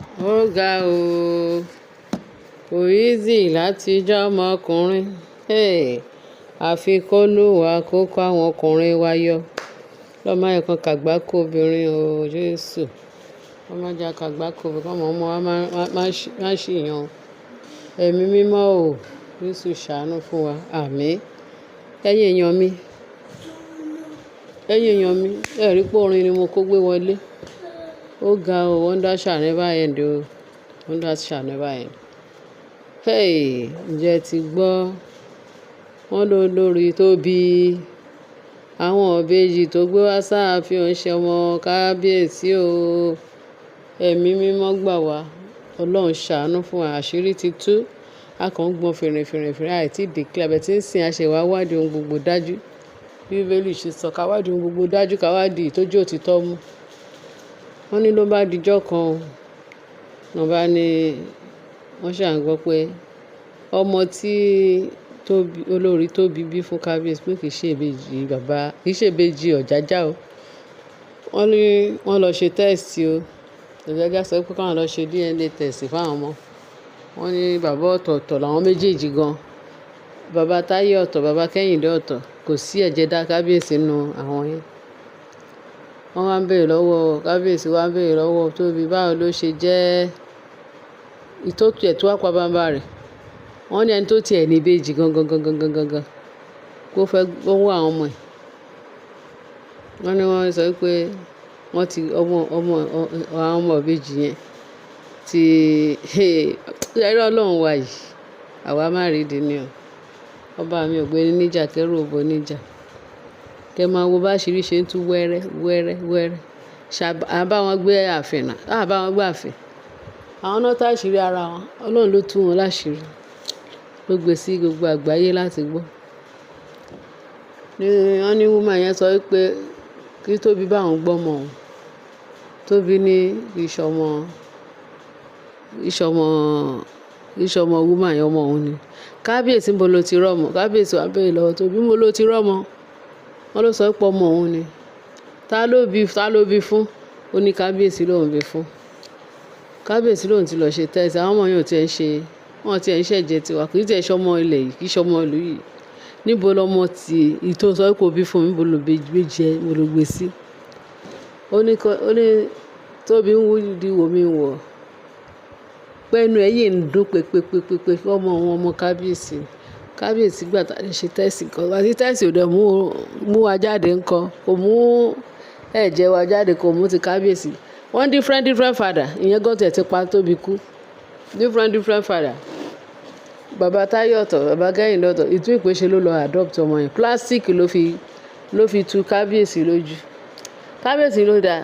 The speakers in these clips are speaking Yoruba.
Ó ga o, kò easy láti jẹ́ ọmọkùnrin. Àfi k'Olúwa kó kó àwọn ọkùnrin wa yọ. Ọlọ́run má jẹ́ kan kàgbákò obìnrin o, Jésù. Ọlọ́run má jẹ́ kàgbákò obìnrin, k'áwọn ọmọ wa má ṣìyàn o. Ẹ̀mí mímọ́ o, Jésù ṣàánú fún wa. Àmín. Ẹ̀yin èèyàn mi, ẹ rí pé orin ni mo kó gbé wọlé. Ó ga o, wonder shall never end o. Wonder shall never end. Ǹjẹ́ ti gbọ́? Wọ́n ló lórí Tóbi. Àwọn ìbejì tó gbé wá sáàfin ò ń ṣe ọmọ kábíyèsí o. Ẹ̀mí mímọ́ gbà wá. Ọlọ́run ṣàánú fún wa. Àṣírí ti tú. A kàn ń gbọ́n fìrìfìrì àìtí declare bẹ́ẹ̀ tí ń sìn àṣewà wádìí ohun gbogbo dájú. Bí Bíbélì ṣe sọ ká wádìí ohun gbogbo dájú, ká wádìí ìtójú òtítọ́ mú. Wọ́n ní ló bá dijọ́ kan o. Wọ́n bá ní wọ́n ṣà ń gbọ́ pé ọmọ tí olórí Tóbi bí fún kábíyèsí pé kì í ṣe ìbejì Ọ̀jájá o. Wọ́n ní wọ́n lọ ṣe test o. Ọ̀jájá sọ pé káwọn lọ ṣe DNA test fáwọn ọmọ. Wọ́n ní bàbá ọ̀tọ̀ọ̀tọ̀ làwọn méjèèjì gan. Bàbá Táyé ọ̀tọ̀, bàbá Kẹ́hìndé ọ̀tọ̀. Kò sí ẹ̀jẹ̀ dá kábíyèsí nínú àwọn yẹn. Wọ́n wá ń béèrè lọ́wọ́ kábíyèsí, wá ń béèrè lọ́wọ́ Tóbi báwo ló ṣe jẹ́ ìtótù ẹ̀ tó wá pa bàbá rẹ̀. Wọ́n ní ẹni tó tiẹ̀ ní ìbejì gangan kó fẹ́ gbówó àwọn ọmọ ẹ̀. Wọ́n ní wọ́n sọ pé wọ́n ti àwọn ọmọ ìbejì yẹn ti ẹ̀rí Ọlọ́run wa yìí. Àwa má rí di ni o. Ọba mi ò gbé ní níjà kẹ́rù ò bo níjà. Kẹ máa wo bá àṣírí ṣe ń tú wẹ́rẹ́. À bá wọn gbé ààfin náà, à bá wọn gbé ààfin. Àwọn náà tá àṣírí ara wọn. Ọlọ́run ló tú wọn láṣìírí. Ló gbé sí gbogbo àgbáyé láti gbọ́. Wọ́n ní woman yẹn sọ pé kí Tóbi bá òun gbọ́mọ òun. Tóbi ní ìṣọmọ woman yẹn ọmọ òun ni. Kábíyèsí níbo lo ti rọ́mọ? Kábíyèsí wá béèrè lọ́wọ́ Tóbi níbo lo ti rọ́mọ? Wọ́n ló sọ pé ọmọ òun ni. Ta ló bí fún? Ó ní kábíyèsí lòun bí fún. Kábíyèsí lòun ti lọ ṣe test. Àwọn ọmọ yẹn ò tiẹ̀ ń ṣe, wọ́n tiẹ̀ ń ṣẹ̀jẹ̀ tiwa. Kì í tiẹ̀ ṣọmọ ilẹ̀ yìí, kì í ṣọmọ ìlú yìí. Níbo lọmọ tí ìtò sọ pé kò bí fún mi, níbo lo gbé mo lo gbé sí? Ó ní Tóbi ń wú di wò mí wọ̀. Pẹ́nu ẹ̀ yìí ń dún pé ọmọ òun ọmọ kábíyèsí. Kábíyèsí gbà tá a lè ṣe test kan. Àti test ò dẹ̀ mú wa jáde ńkọ́. Kò mú ẹ̀jẹ̀ wa jáde, kò mú ti kábíyèsí. Wọ́n different father. Ìyẹn gan tẹ̀ ti pa Tóbi kú. Different father. Bàbá Táyé ọ̀tọ̀, bàbá Kẹ́hìndé ọ̀tọ̀. Ìtún ìpèsè ló lọ adopt ọmọ yẹn. Plastic ló fi tu kábíyèsí lójú. Kábíyèsí ló dá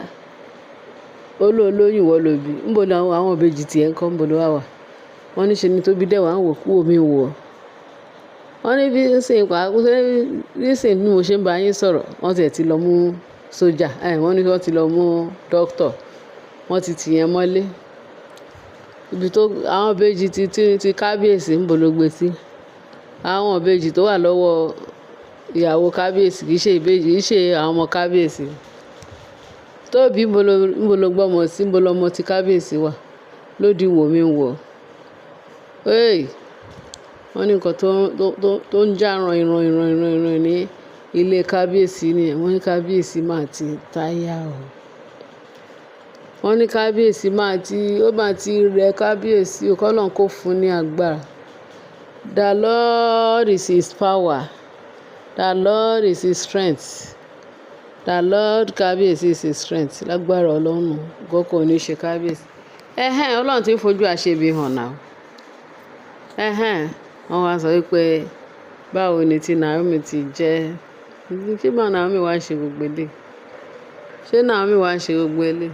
olóyún wọ́ ló bí. Níbo ni àwọn ìbejì tiẹ̀ ńkọ́? Níbo ló wà? Wọ́n ní ṣe ni Tóbi dẹ̀ wá ń wò kú omi wọ̀. Wọ́n ní bí nísìn bí mo ṣe ń bá yín sọ̀rọ̀, wọ́n ti lọ mú sójà. Wọ́n ní wọ́n ti lọ mú dókítà. Wọ́n ti tì yẹn mọ́lé. Ibi tó àwọn ìbejì ti kábíyèsí níbo ló gbé sí? Àwọn ìbejì tó wà lọ́wọ́ ìyàwó kábíyèsí kì í ṣe ìbejì, kì í ṣe àwọn ọmọ kábíyèsí. Tóbi níbo ló gbọ́mọ sí? Níbo lọmọ ti kábíyèsí wà? Ló di wò mí wọ̀. Wọ́n ní nǹkan tó ń já ìran ní ilé kábíyèsí ni. Wọ́n ní kábíyèsí máa ti táyà o. Wọ́n ní kábíyèsí máa ti rẹ kábíyèsí o. K'Ọlọ́run kó fún ní agbára. The Lord is his power. The Lord is his strength. The Lord kábíyèsí is his strength. Lágbára Ọlọ́run gọ́kọ̀ ní ṣe kábíyèsí. Ọlọ́run ti ń fojú àṣebí hàn náà. Wọ́n wá sọ wípé báwo ni tí Naomi ti jẹ́. Ṣé bá Naomi wá ṣe gbogbo eléyìí?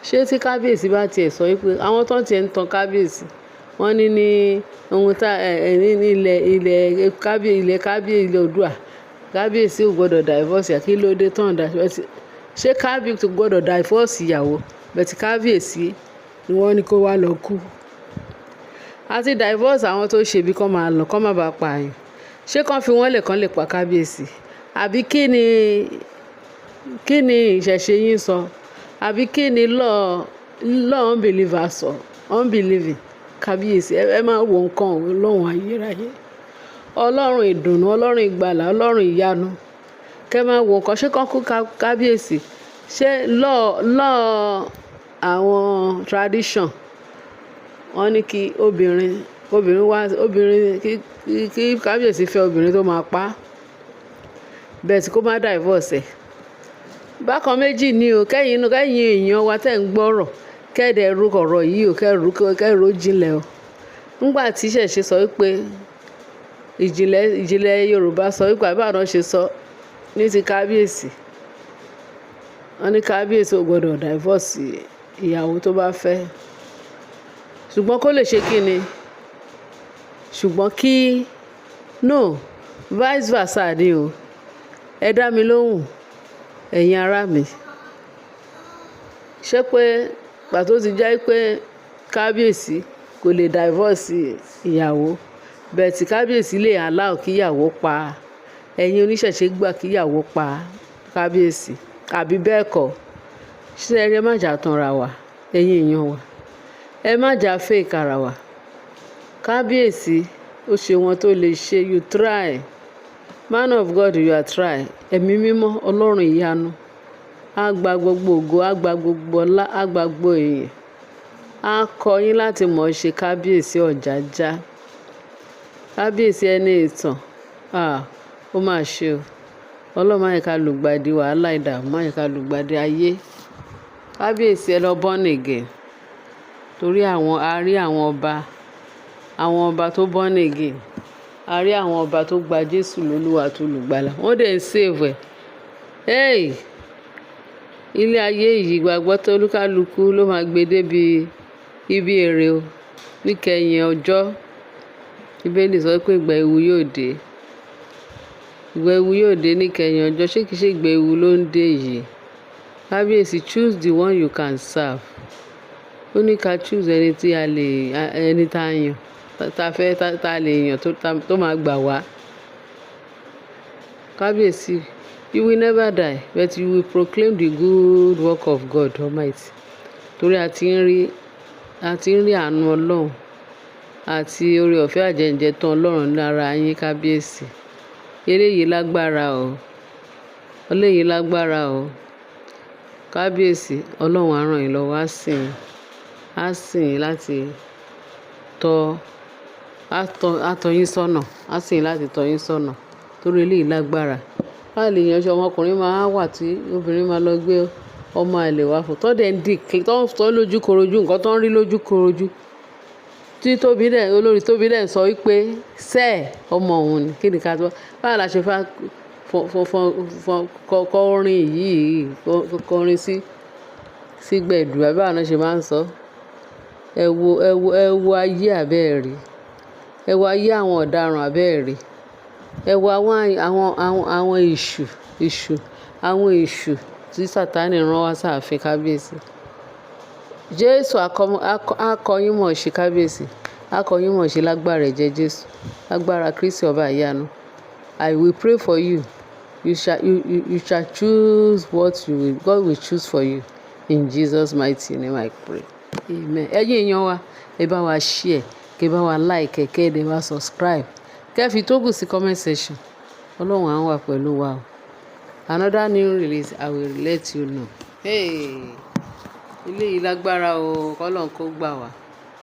Ṣé tí kábíyèsí bá tiẹ̀ sọ wípé àwọn tó ń tiẹ̀ ń tan kábíyèsí, wọ́n ní ohun tá ilẹ̀ kábíyèsí Oòduà, kábíyèsí ò gbọ́dọ̀ divorce. Kí ló dé tán divorce? Ṣé kábíyèsí ò gbọ́dọ̀ divorce ìyàwó? Bẹ̀tí kábíyèsí ni wọ́n ní kó wá lọ kú. Àti divorce àwọn tó ṣe bí kán máa lọ, kán má bàa pa àyàn. Ṣé kán fi wọ́n lẹ̀ kán lè pa kábíyèsí? Àbí kí ni ìṣẹ̀ṣe yín sọ? Àbí kí ni law lọ́ọ̀ unbeliever sọ unbelieving kábíyèsí ẹ máa wo nǹkan ọlọ́run ayérayé ọlọ́run ìdùnnú ọlọ́run ìgbàlà ọlọ́run ìyanu kẹ́ máa wo nǹkan ṣé kán kú kábíyèsí ṣé lọ́ọ̀ àwọn tradition wọ́n ní kí obìnrin kí kábíyèsí fẹ́ obìnrin tó máa pa á bẹ́ẹ̀ tí kó má divorce ẹ̀ bákan méjì ni o kẹ́yìn èèyàn wa tẹ́ ń gbọ́rọ̀ kẹ́ẹ̀dẹ̀ ru ọ̀rọ̀ yìí o kẹ́ẹ̀rù jinlẹ̀ o nígbà tí ìṣẹ̀ṣe sọ wípé ìjìnlẹ̀ Yorùbá sọ wípé àbáàdàn ṣe sọ ní ti kábíyèsí wọ́n ní kábíyèsí ò gbọ́dọ̀ divorce ìyàwó tó bá fẹ́ ṣùgbọ́n kó lè ṣe kí ni ṣùgbọ́n kí no vice versa ni o ẹ dá mi lóhùn ẹ̀yin ará mi ṣé pé pàtó ti jẹ́ pé kábíyèsí kò lè divorce ìyàwó bẹ́ẹ̀ tí kábíyèsí lè allow kíyàwó pa ẹ̀yin oníṣẹ̀ṣe gbà kíyàwó pa kábíyèsí àbí bẹ́ẹ̀ kọ́ ṣé ẹ má jà tanra wa ẹ̀yin èèyàn wa ẹ má jà fake ara wa kábíyèsí ó ṣe wọn tó lè ṣe you try man of God you are try ẹ̀mí mímọ́ ọlọ́run ìyanu á gba gbogbo ògo á gba gbogbo ọlá á gba gbogbo èèyàn á kọ́ yín láti mọ̀ ọ́ ṣe kábíyèsí ọ̀jájá kábíyèsí ẹni ìtàn ó mà ṣe o ọlọ́run má yẹ ká lùgbàdì wàhálà ìdààmú má yẹ ká lùgbàdì ayé kábíyèsí ẹ lọ born again torí a rí àwọn ọba tó born again a rí àwọn ọba tó gba Jésù lólúwa tó lùgbàlà wọ́n dẹ̀ ń save ẹ̀ ilé ayé yìí gbàgbọ́ tó olúkálukú ló máa gbé débi ibi èrè o níkẹyìn ọjọ́ Bíbélì sọ pé ìgbà ewu yóò dé níkẹyìn ọjọ́ ṣé kìí ṣe ìgbà ewu ló ń dé yìí kábíyèsí choose the one you can serve ó ní ká choose ẹni tá a yàn tá a lè yàn tó máa gbà wá kábíyèsí you will never die but you will proclaim the good work of God Almighty torí a ti ń rí àánú ọlọ́run àti oore ọ̀fẹ́ àjẹǹjẹ tán ọlọ́run lára yín kábíyèsí eléyìí lágbára o kábíyèsí ọlọ́run á ràn yín lọ́wọ́ á sìn yín láti tọ́ yín sọ́nà á sìn yín láti tọ́ yín sọ́nà torí eléyìí lágbára báà lè yan ṣe ọmọkùnrin máa wà tí obìnrin máa lọ gbé ọmọ àlè wá fún tọ́ dẹ̀ ń dì tọ́ lójú korojú nǹkan tó ń rí lójú korojú tí olórí tóbi dẹ̀ sọ wípé ọmọ òun ni kí ni ká tó báà la ṣe fẹ́ kọrin yìí kọrin sí gbẹ̀dù àbí àwọn ṣe máa ń sọ ẹ wo ayé àbẹ́ẹ̀rí ẹ wo ayé àwọn ọ̀daràn àbẹ́ẹ̀rí ẹ wo àwọn èṣù tí Sátánì rán wá sáàfin kábíyèsí Jésù akọyín mọ̀ ṣe kábíyèsí akọyín mọ̀ ṣe lágbára ẹ̀jẹ̀ Jésù lágbára Kristi ọba ìyanu I will pray for you you shall choose what God will choose for you in Jesus mighty name I pray amen. ẹ̀yin èèyàn wa ẹ bá wa share kẹ bá wa like kẹ ẹ dẹ̀ wá subscribe kẹ fi tó kù sí comment section ọlọ́run à ń wà pẹ̀lú wa o another new release I will let you know. Ilé yìí lágbára o kọ́lọ́n kó gbà wá.